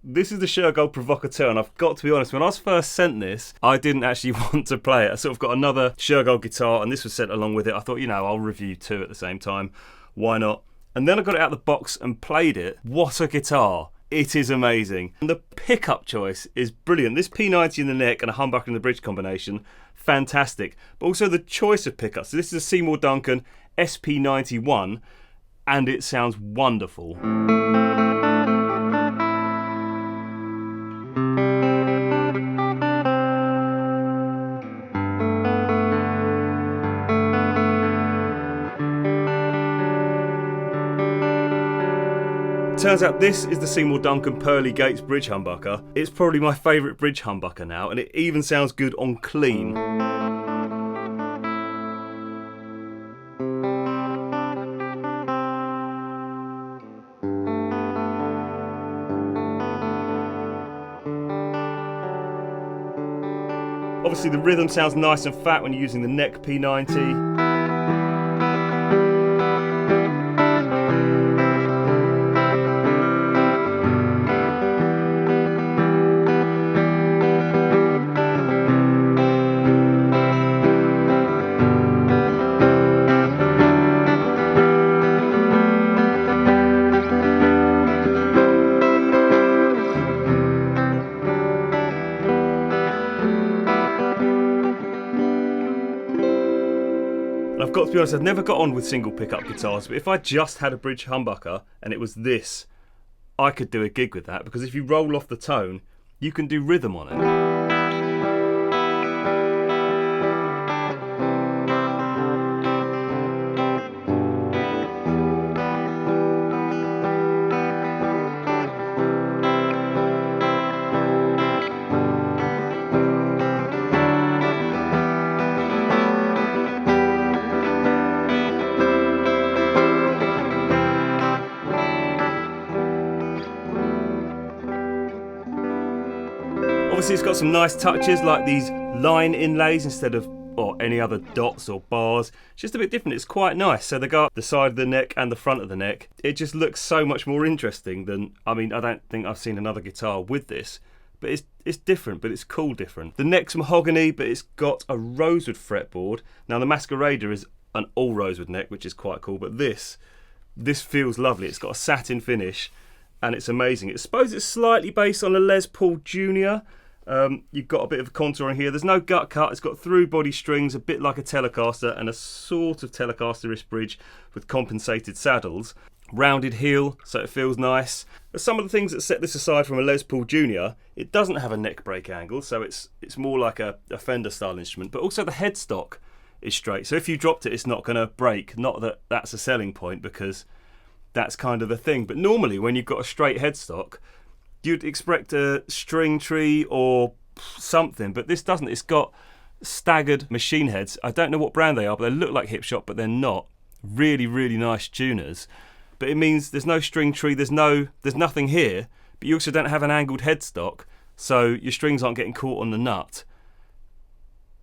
This is the Shergold Provocateur, and I've got to be honest, when I was first sent this, I didn't actually want to play it. I sort of got another Shergold guitar, and this was sent along with it. I thought, I'll review two at the same time. Why not? And then I got it out of the box and played it. What a guitar. It is amazing. And the pickup choice is brilliant. This P90 in the neck and a humbucker in the bridge combination, fantastic. But also the choice of pickups. So this is a Seymour Duncan SP91, and it sounds wonderful. Turns out this is the Seymour Duncan Pearly Gates bridge humbucker. It's probably my favourite bridge humbucker now, and it even sounds good on clean. Obviously the rhythm sounds nice and fat when you're using the neck P90. And I've got to be honest, I've never got on with single pickup guitars, but if I just had a bridge humbucker and it was this, I could do a gig with that, because if you roll off the tone, you can do rhythm on it. Obviously it's got some nice touches like these line inlays instead of any other dots or bars. It's just a bit different. It's quite nice. So they go up the side of the neck and the front of the neck. It just looks so much more interesting than, I don't think I've seen another guitar with this. But it's different, but it's cool different. The neck's mahogany, but it's got a rosewood fretboard. Now the Masquerader is an all rosewood neck, which is quite cool, but this feels lovely. It's got a satin finish and it's amazing. I suppose it's slightly based on a Les Paul Jr. You've got a bit of a contour in here. There's no gut cut. It's got through body strings, a bit like a Telecaster, and a sort of Telecaster-ish bridge with compensated saddles. Rounded heel, so it feels nice. But some of the things that set this aside from a Les Paul Jr., it doesn't have a neck break angle, so it's more like a Fender style instrument. But also the headstock is straight, so if you dropped it, it's not going to break. Not that that's a selling point, because that's kind of the thing. But normally, when you've got a straight headstock, you'd expect a string tree or something, but this doesn't. It's got staggered machine heads. I don't know what brand they are, but they look like Hipshot, but they're not. Really, really nice tuners. But it means there's no string tree, there's nothing here, but you also don't have an angled headstock, so your strings aren't getting caught on the nut.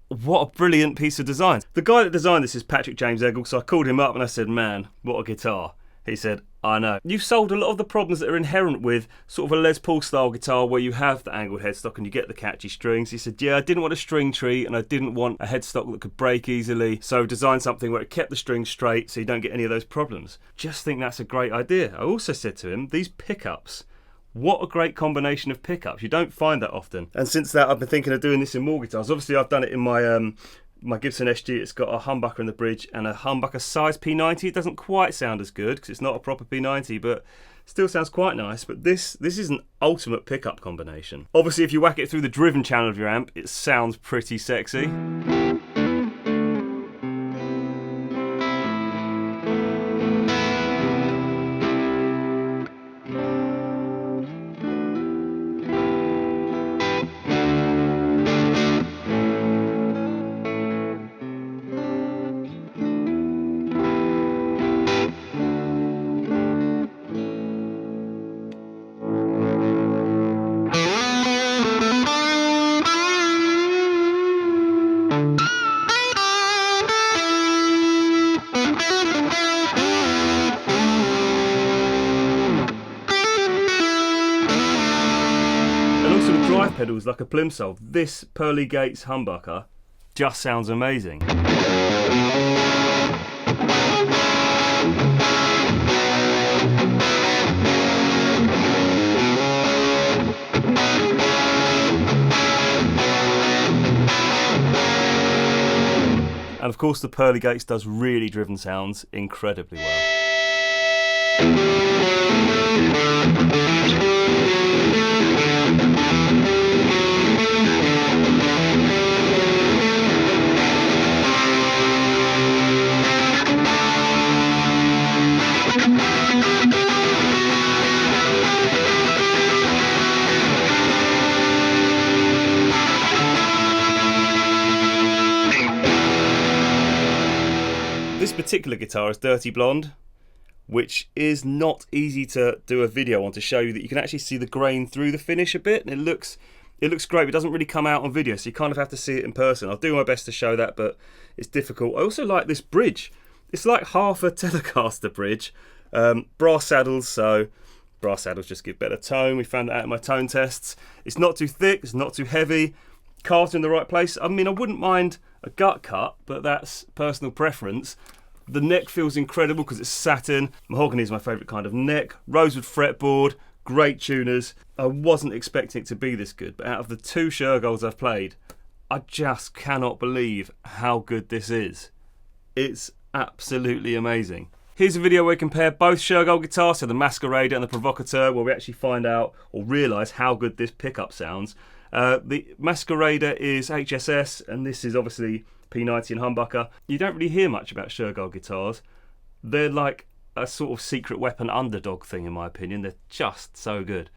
What a brilliant piece of design. The guy that designed this is Patrick James Eggle, so I called him up and I said, man, what a guitar. He said, I know. You've solved a lot of the problems that are inherent with sort of a Les Paul style guitar where you have the angled headstock and you get the catchy strings. He said, yeah, I didn't want a string tree and I didn't want a headstock that could break easily, so design something where it kept the strings straight so you don't get any of those problems. Just think that's a great idea. I also said to him, these pickups, what a great combination of pickups. You don't find that often. And since that, I've been thinking of doing this in more guitars. Obviously, I've done it in my Gibson SG. It's got a humbucker in the bridge and a humbucker size P90. It doesn't quite sound as good because it's not a proper P90, but still sounds quite nice. But this is an ultimate pickup combination. Obviously, if you whack it through the driven channel of your amp, it sounds pretty sexy. some drive pedals like a plimsoll, this Pearly Gates humbucker just sounds amazing. And of course the Pearly Gates does really driven sounds incredibly well. This particular guitar is Dirty Blonde, which is not easy to do a video on, to show you that you can actually see the grain through the finish a bit, and it looks great, but it doesn't really come out on video, so you kind of have to see it in person. I'll do my best to show that, but it's difficult. I also like this bridge. It's like half a Telecaster bridge. Brass saddles, so brass saddles just give better tone. We found that out in my tone tests. It's not too thick, it's not too heavy. Carved in the right place. I mean, I wouldn't mind a gut cut, but that's personal preference. The neck feels incredible because it's satin. Mahogany is my favourite kind of neck. Rosewood fretboard, great tuners. I wasn't expecting it to be this good, but out of the 2 Shergolds I've played, I just cannot believe how good this is. It's absolutely amazing. Here's a video where we compare both Shergold guitars, so the Masquerader and the Provocateur, where we actually find out or realise how good this pickup sounds. The Masquerader is HSS, and this is obviously P90 and humbucker. You don't really hear much about Shergold guitars. They're like a sort of secret weapon underdog thing, in my opinion. They're just so good.